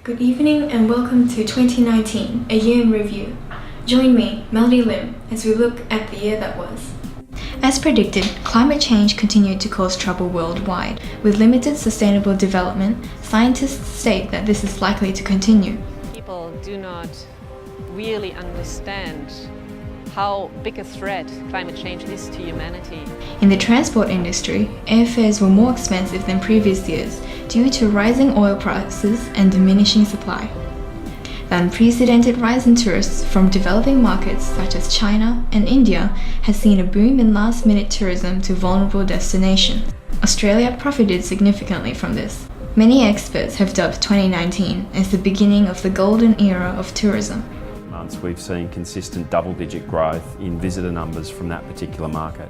Good evening and welcome to 2019, a year in review. Join me, Melody Lim, as we look at the year that was. As predicted, climate change continued to cause trouble worldwide. With limited sustainable development, scientists state that this is likely to continue. People do not really understand how big a threat climate change is to humanity. In the transport industry, airfares were more expensive than previous years due to rising oil prices and diminishing supply. The unprecedented rise in tourists from developing markets such as China and India has seen a boom in last-minute tourism to vulnerable destinations. Australia profited significantly from this. Many experts have dubbed 2019 as the beginning of the golden era of tourism. We've seen consistent double-digit growth in visitor numbers from that particular market.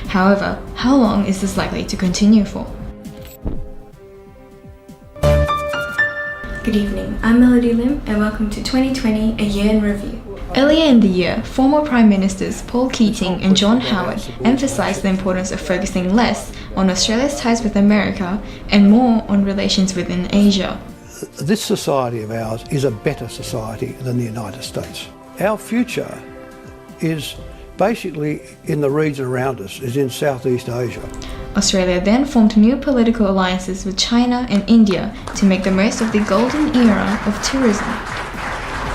However, how long is this likely to continue for? Good evening, I'm Melody Lim and welcome to 2020, a year in review. Earlier in the year, former Prime Ministers Paul Keating and John Howard emphasised the importance of focusing less on Australia's ties with America and more on relations within Asia. This society of ours is a better society than the United States. Our future is basically in the region around us, is in Southeast Asia. Australia then formed new political alliances with China and India to make the most of the golden era of tourism.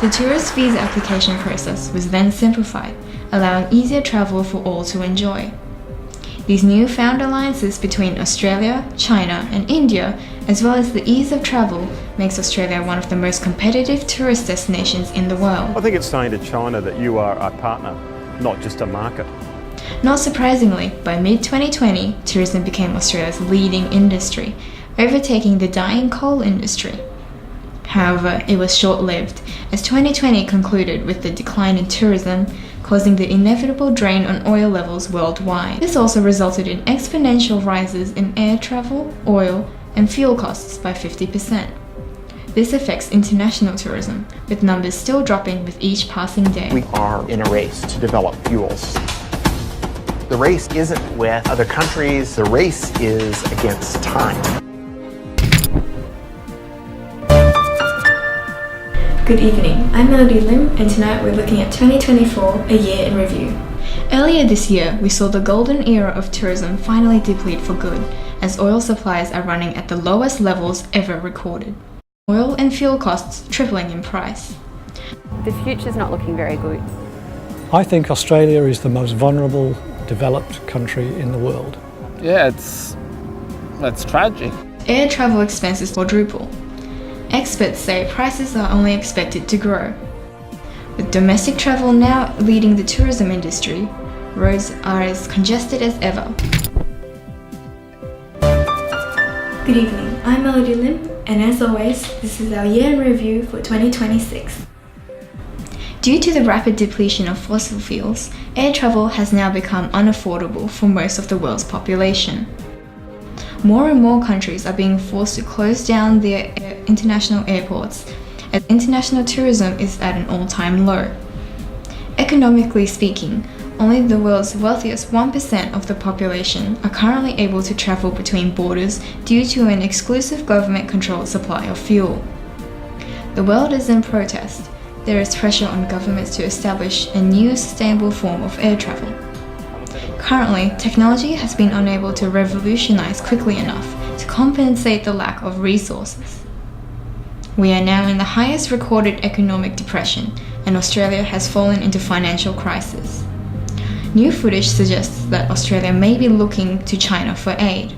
The tourist visa application process was then simplified, allowing easier travel for all to enjoy. These newfound alliances between Australia, China and India, as well as the ease of travel, makes Australia one of the most competitive tourist destinations in the world. I think it's saying to China that you are a partner, not just a market. Not surprisingly, by mid-2020, tourism became Australia's leading industry, overtaking the dying coal industry. However, it was short-lived, as 2020 concluded with the decline in tourism, causing the inevitable drain on oil levels worldwide. This also resulted in exponential rises in air travel, oil, and fuel costs by 50%. This affects international tourism, with numbers still dropping with each passing day. We are in a race to develop fuels. The race isn't with other countries, the race is against time. Good evening, I'm Melody Lim and tonight we're looking at 2024, a year in review. Earlier this year, we saw the golden era of tourism finally deplete for good, as oil supplies are running at the lowest levels ever recorded. Oil and fuel costs tripling in price. The future's not looking very good. I think Australia is the most vulnerable, developed country in the world. Yeah, that's tragic. Air travel expenses quadruple. Experts say prices are only expected to grow. With domestic travel now leading the tourism industry, roads are as congested as ever. Good evening, I'm Melody Lim, and as always, this is our year in review for 2026. Due to the rapid depletion of fossil fuels, air travel has now become unaffordable for most of the world's population. More and more countries are being forced to close down their international airports, as international tourism is at an all-time low. Economically speaking, only the world's wealthiest 1% of the population are currently able to travel between borders due to an exclusive government-controlled supply of fuel. The world is in protest. There is pressure on governments to establish a new sustainable form of air travel. Currently, technology has been unable to revolutionize quickly enough to compensate the lack of resources. We are now in the highest recorded economic depression, and Australia has fallen into financial crisis. New footage suggests that Australia may be looking to China for aid.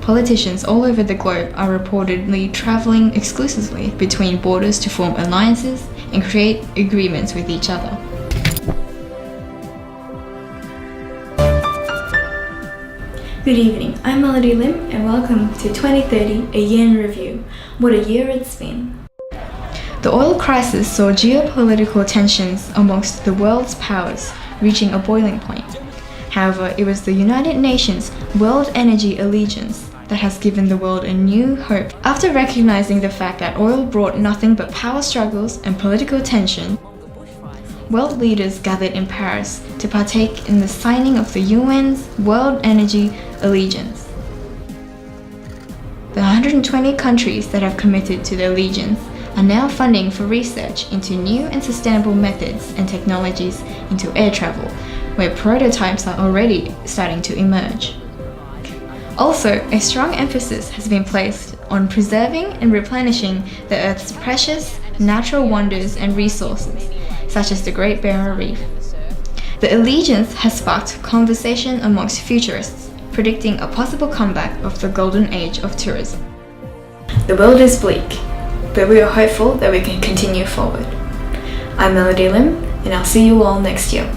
Politicians all over the globe are reportedly travelling exclusively between borders to form alliances and create agreements with each other. Good evening, I'm Melody Lim and welcome to 2030, a year in review. What a year it's been. The oil crisis saw geopolitical tensions amongst the world's powers reaching a boiling point. However, it was the United Nations World Energy Alliance that has given the world a new hope. After recognizing the fact that oil brought nothing but power struggles and political tension, world leaders gathered in Paris to partake in the signing of the UN's World Energy Alliance. The 120 countries that have committed to the allegiance are now funding for research into new and sustainable methods and technologies into air travel, where prototypes are already starting to emerge. Also, a strong emphasis has been placed on preserving and replenishing the Earth's precious natural wonders and resources, such as the Great Barrier Reef. The allegiance has sparked conversation amongst futurists, predicting a possible comeback of the golden age of tourism. The world is bleak, but we are hopeful that we can continue forward. I'm Melody Lim, and I'll see you all next year.